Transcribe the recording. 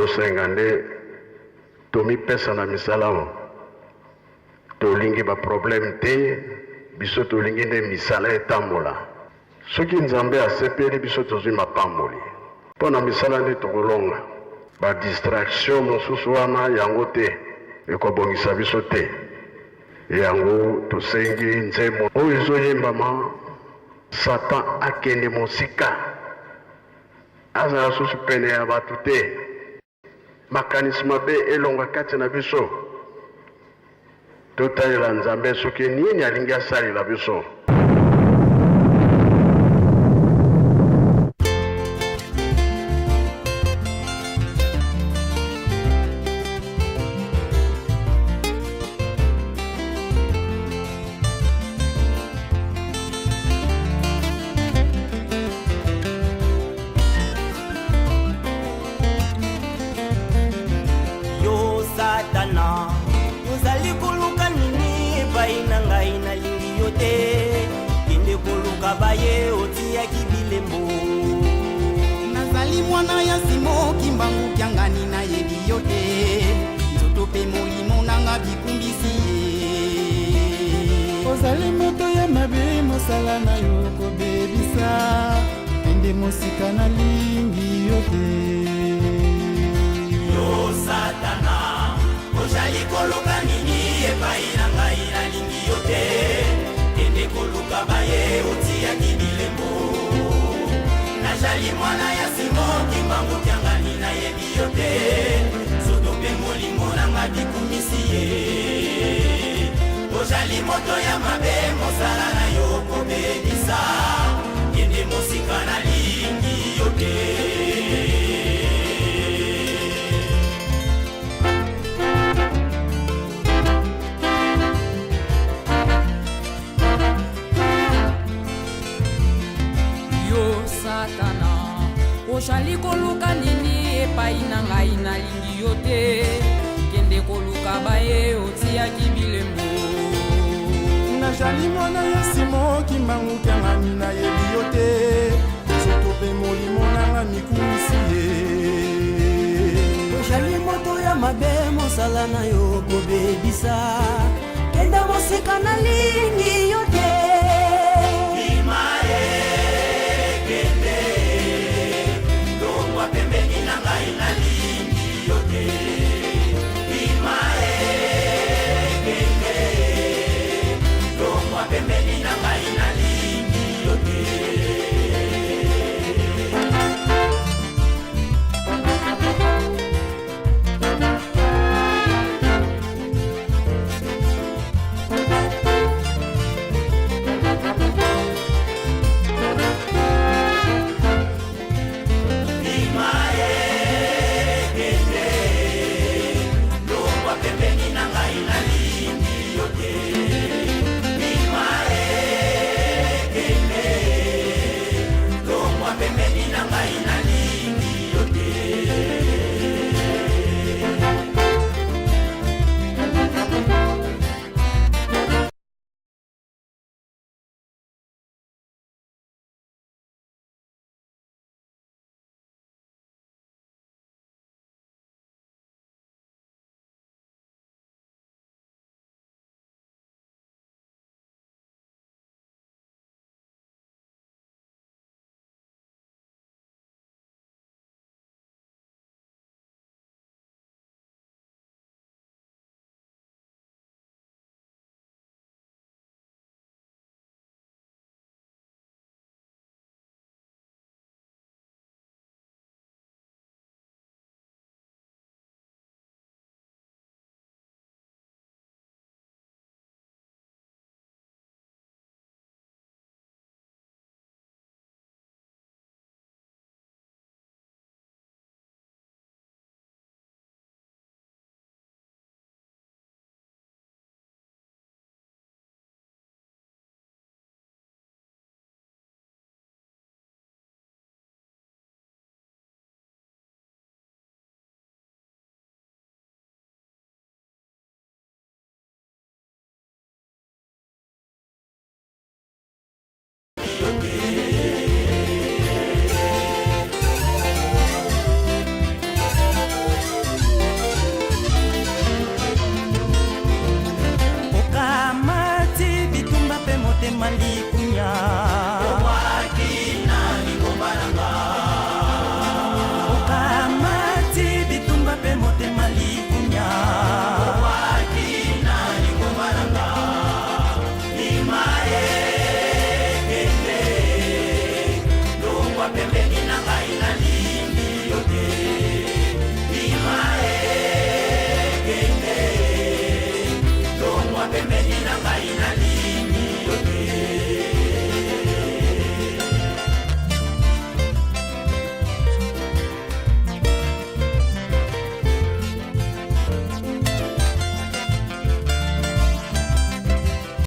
tozosenga nde tomipesa na misala tolingi baproblème te, biso tolingi nde misala etambola. Soki nzambe asepeli biso tozwi mapamboli mpo na misala nde tokolonga. Badistraction mosusu wana yango te ekobongisa biso te. Yango tosengi nzembo oyo ezoyembama Satan akende mosika azala susu pene ya bato te. Makanisi mabe elonga kati na biso. Totalela nzambe soki nini alingi asalela biso. Baye otia kibilembo nazali mwana ya simo kimbangu kyangani na yebi yote nzoto pe molimo nanga bikumbisi ozali moto ya mabe mosala na yo kobebisa ende mosika na lingi yote yo satana ozali koloka nini epai na ngai na lingi yote ende koluka baye otia kibilembo nazali mwana ya simo kimbangu kyangani na yebi yote soto pe molimo nanga bikumisi ye ozali moto ya mabe mosala na yo kobebisa ende mosika na lingi yote. Ozali koluka nini epai na ngai na lingi yote kende koluka baye otia kibilembo nazali mwana ya simo kimbangu kyangani na yebi yote soto pe molimo nanga mikumisi ye ozali moto ya mabe mosala na yo kobebisa kenda mosika na lingi yote